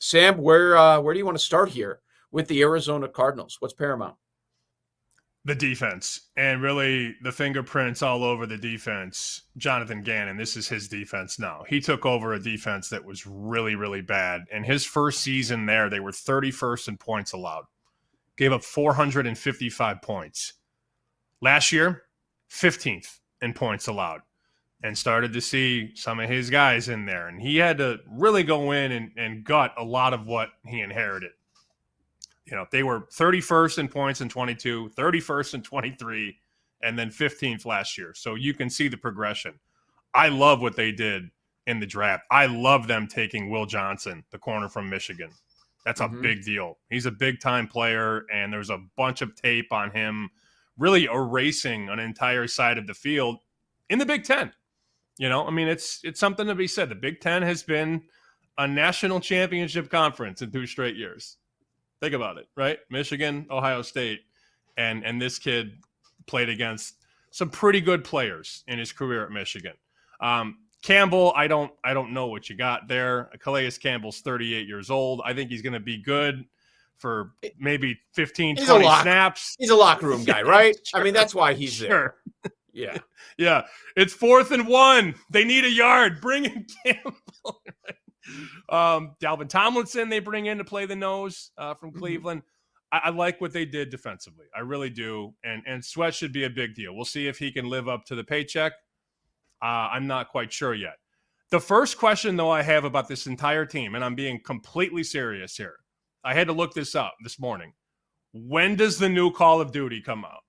Sam, where do you want to start here with the Arizona Cardinals? What's paramount? The defense, and really the fingerprints all over the defense. Jonathan Gannon, this is his defense now. He took over a defense that was really, really bad. And his first season there, they were 31st in points allowed. Gave up 455 points. Last year, 15th in points allowed. And started to see some of his guys in there. And he had to really go in and gut a lot of what he inherited. You know, they were 31st in points in 22, 31st in 23, and then 15th last year. So you can see the progression. I love what they did in the draft. I love them taking Will Johnson, the corner from Michigan. That's a big deal. He's a big-time player, and there's a bunch of tape on him really erasing an entire side of the field in the Big Ten. You know, I mean, it's something to be said. The Big Ten has been a national championship conference in 2 straight years. Think about it, right? Michigan, Ohio State, and this kid played against some pretty good players in his career at Michigan. Campbell, I don't know what you got there. Calais Campbell's 38 years old. I think he's going to be good for maybe 15, 20 snaps. He's a locker room guy, right? Sure. I mean, that's why he's there. Yeah. Yeah. It's 4th and 1. They need a yard. Bring in Campbell. Dalvin Tomlinson they bring in to play the nose from Cleveland. I like what they did defensively. I really do. And Sweat should be a big deal. We'll see if he can live up to the paycheck. I'm not quite sure yet. The first question, though, I have about this entire team, and I'm being completely serious here. I had to look this up this morning. When does the new Call of Duty come out?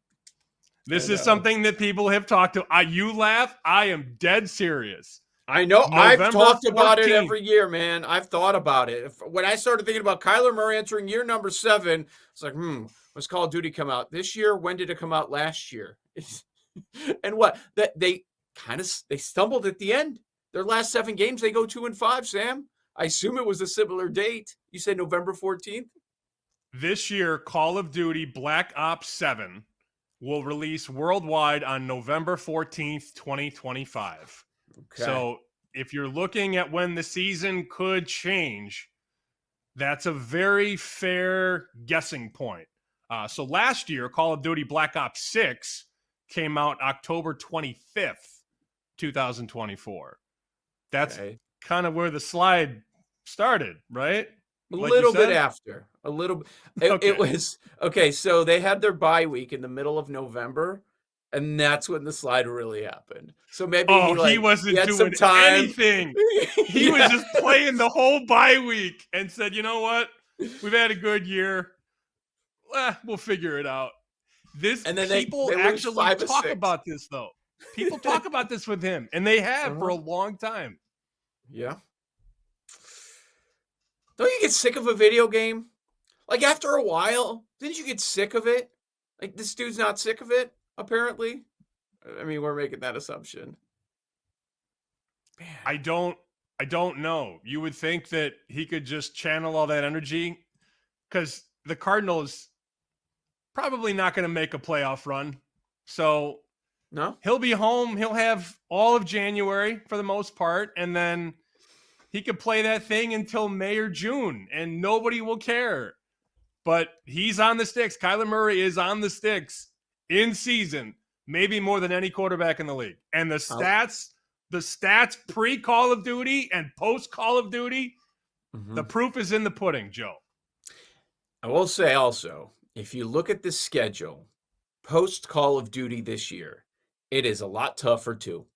This is something that people have talked to. You laugh. I am dead serious. I know. I've talked 14th. about it every year, man. I've thought about it. When I started thinking about Kyler Murray entering year number 7, it's like, when's Call of Duty come out? This year? When did it come out last year? And what? They stumbled at the end. Their last 7 games, they go 2-5, Sam. I assume it was a similar date. You said November 14th? This year, Call of Duty Black Ops 7 will release worldwide on November 14th, 2025. Okay. So if you're looking at when the season could change, that's a very fair guessing point. So last year, Call of Duty Black Ops 6 came out October 25th, 2024. That's kind of where the slide started, right? A little bit after. A little bit. It was okay. So they had their bye week in the middle of November, and that's when the slide really happened. So maybe he wasn't doing anything. He was just playing the whole bye week and said, "You know what? We've had a good year. We'll figure it out." And then people actually talk about this, though. People talk about this with him, and they have for a long time. Yeah. Don't you get sick of a video game? Like, after a while, didn't you get sick of it? Like, this dude's not sick of it, apparently. I mean, we're making that assumption. Man. I don't know. You would think that he could just channel all that energy, because the Cardinals probably not going to make a playoff run. So no, he'll be home. He'll have all of January for the most part, and then he could play that thing until May or June, and nobody will care. But he's on the sticks. Kyler Murray is on the sticks in season, maybe more than any quarterback in the league. And the stats pre-Call of Duty and post-Call of Duty, the proof is in the pudding, Joe. I will say also, if you look at the schedule, post-Call of Duty this year, it is a lot tougher too.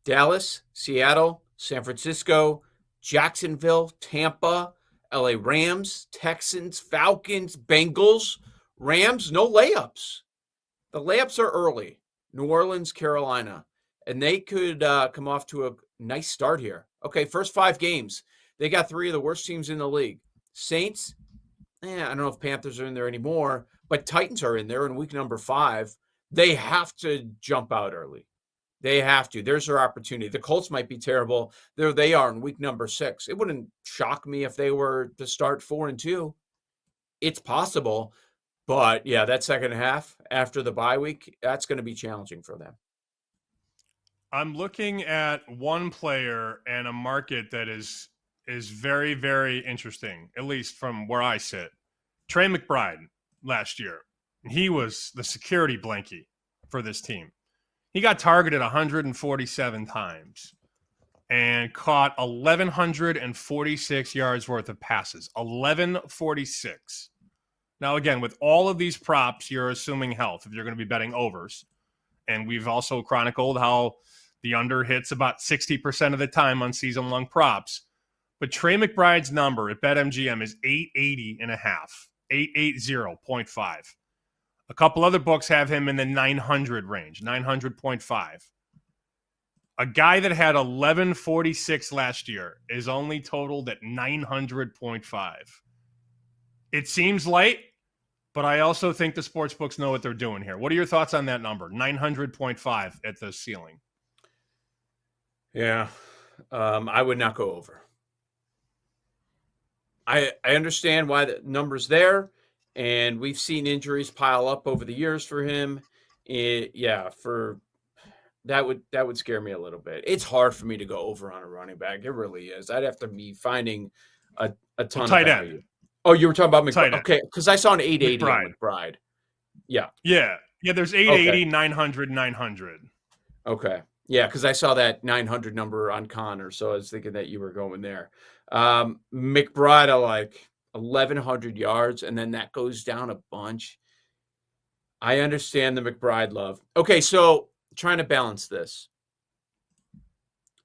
Dallas, Seattle, San Francisco, Jacksonville, Tampa, LA Rams, Texans, Falcons, Bengals, Rams, no layups. The layups are early. New Orleans, Carolina. And they could come off to a nice start here. Okay, first 5 games. They got 3 of the worst teams in the league. Saints, I don't know if Panthers are in there anymore, but Titans are in there in week number 5. They have to jump out early. They have to. There's their opportunity. The Colts might be terrible. There they are in week number 6. It wouldn't shock me if they were to start 4-2. It's possible. But, yeah, that second half after the bye week, that's going to be challenging for them. I'm looking at one player and a market that is is very, very interesting, at least from where I sit. Trey McBride last year, he was the security blankie for this team. He got targeted 147 times and caught 1,146 yards worth of passes. 1,146. Now, again, with all of these props, you're assuming health if you're going to be betting overs. And we've also chronicled how the under hits about 60% of the time on season-long props. But Trey McBride's number at BetMGM is 880.5, 880.5. A couple other books have him in the 900 range, 900.5. A guy that had 1146 last year is only totaled at 900.5. It seems light, but I also think the sports books know what they're doing here. What are your thoughts on that number? 900.5 at the ceiling. Yeah, I would not go over. I understand why the number's there, and we've seen injuries pile up over the years for him. For that would scare me a little bit. It's hard for me to go over on a running back. It really is. I'd have to be finding a ton of value. End. Oh, you were talking about McBride. Okay, because I saw an 880 McBride. on McBride. Yeah. Yeah, there's 880, 900, 900. Okay. Yeah, because I saw that 900 number on Connor, so I was thinking that you were going there. McBride, I like 1,100 yards, and then that goes down a bunch. I understand the McBride love. Okay, so trying to balance this.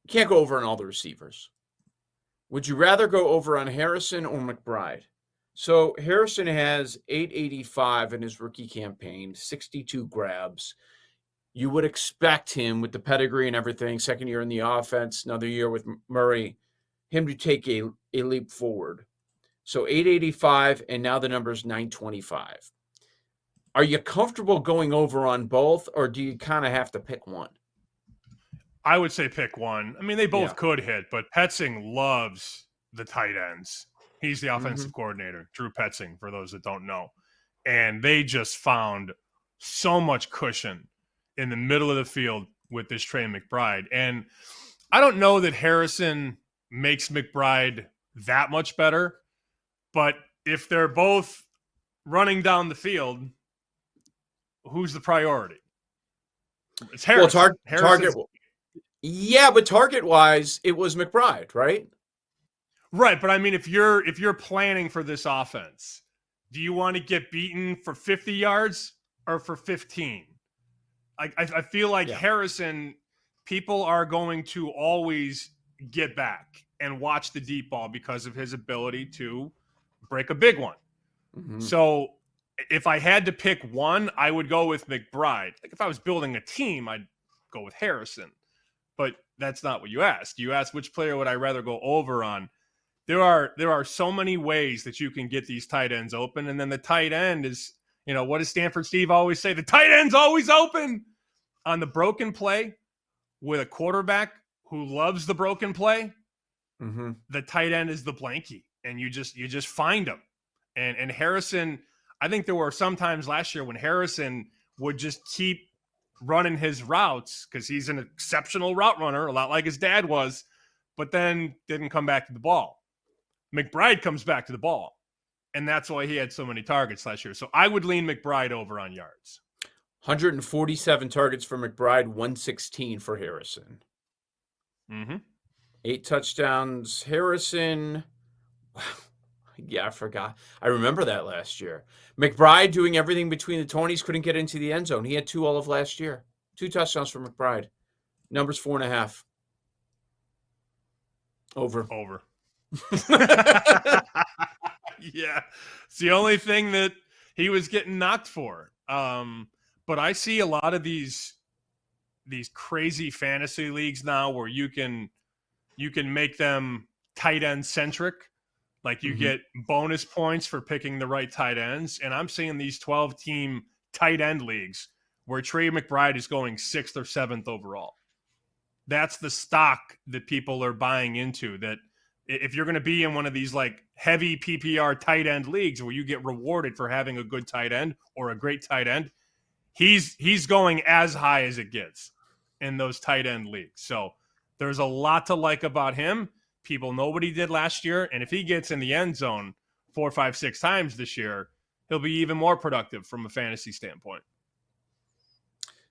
Can't go over on all the receivers. Would you rather go over on Harrison or McBride? So Harrison has 885 in his rookie campaign, 62 grabs. You would expect him with the pedigree and everything, second year in the offense, another year with Murray, him to take a leap forward. So 885, and now the number is 925. Are you comfortable going over on both, or do you kind of have to pick one? I would say pick one. I mean, they both could hit, but Petzing loves the tight ends. He's the offensive coordinator, Drew Petzing, for those that don't know. And they just found so much cushion in the middle of the field with this Trey McBride. And I don't know that Harrison makes McBride that much better, but if they're both running down the field, who's the priority? It's Harrison. Well, target. Yeah, but target-wise, it was McBride, right? Right, but I mean, if you're planning for this offense, do you want to get beaten for 50 yards or for 15? I feel like Harrison, people are going to always get back and watch the deep ball because of his ability to break a big one. Mm-hmm. So if I had to pick one, I would go with McBride. Like if I was building a team, I'd go with Harrison. But that's not what you asked. You asked which player would I rather go over on. There are so many ways that you can get these tight ends open, and then the tight end is, what does Stanford Steve always say? The tight end's always open. On the broken play with a quarterback who loves the broken play, the tight end is the blankie, and you just find him. And Harrison, I think there were some times last year when Harrison would just keep running his routes because he's an exceptional route runner, a lot like his dad was, but then didn't come back to the ball. McBride comes back to the ball, and that's why he had so many targets last year. So I would lean McBride over on yards. 147 targets for McBride, 116 for Harrison. 8 touchdowns, Harrison. Wow. Yeah, I forgot. I remember that last year. McBride doing everything between the 20s, couldn't get into the end zone. He had 2 all of last year. 2 touchdowns for McBride. Numbers 4.5. Over. Yeah. It's the only thing that he was getting knocked for. But I see a lot of these crazy fantasy leagues now where you can make them tight end centric. Like you get bonus points for picking the right tight ends. And I'm seeing these 12-team tight end leagues where Trey McBride is going 6th or 7th overall. That's the stock that people are buying into, that if you're going to be in one of these like heavy PPR tight end leagues where you get rewarded for having a good tight end or a great tight end, he's going as high as it gets in those tight end leagues. So there's a lot to like about him. people nobody did last year. And if he gets in the end zone 4, 5, 6 times this year, he'll be even more productive from a fantasy standpoint.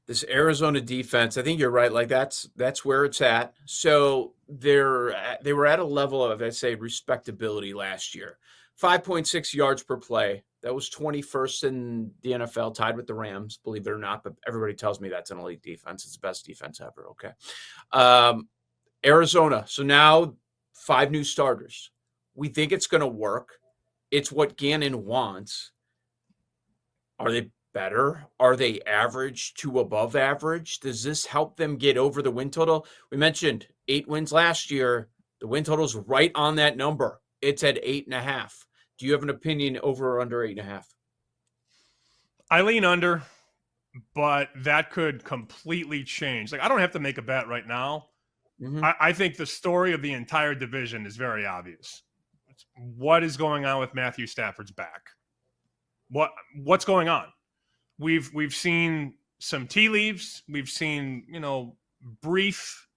This Arizona defense, I think you're right. Like that's where it's at. So they were at a level of, I'd say, respectability last year. 5.6 yards per play. That was 21st in the NFL, tied with the Rams, believe it or not. But everybody tells me that's an elite defense. It's the best defense ever. Okay. Arizona. So now 5 new starters. We think it's going to work. It's what Gannon wants. Are they better? Are they average to above average? Does this help them get over the win total? We mentioned 8 wins last year. The win total's right on that number. It's at 8.5. Do you have an opinion over or under 8.5? I lean under, but that could completely change. Like, I don't have to make a bet right now. Mm-hmm. I think the story of the entire division is very obvious. What is going on with Matthew Stafford's back? What's going on? We've seen some tea leaves. We've seen, brief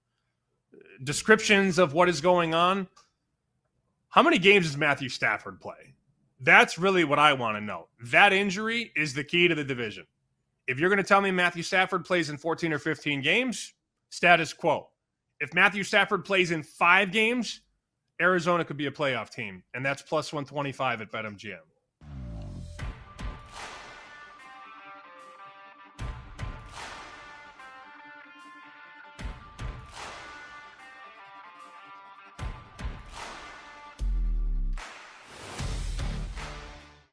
descriptions of what is going on. How many games does Matthew Stafford play? That's really what I want to know. That injury is the key to the division. If you're going to tell me Matthew Stafford plays in 14 or 15 games, status quo. If Matthew Stafford plays in 5 games, Arizona could be a playoff team, and that's plus 125 at BetMGM.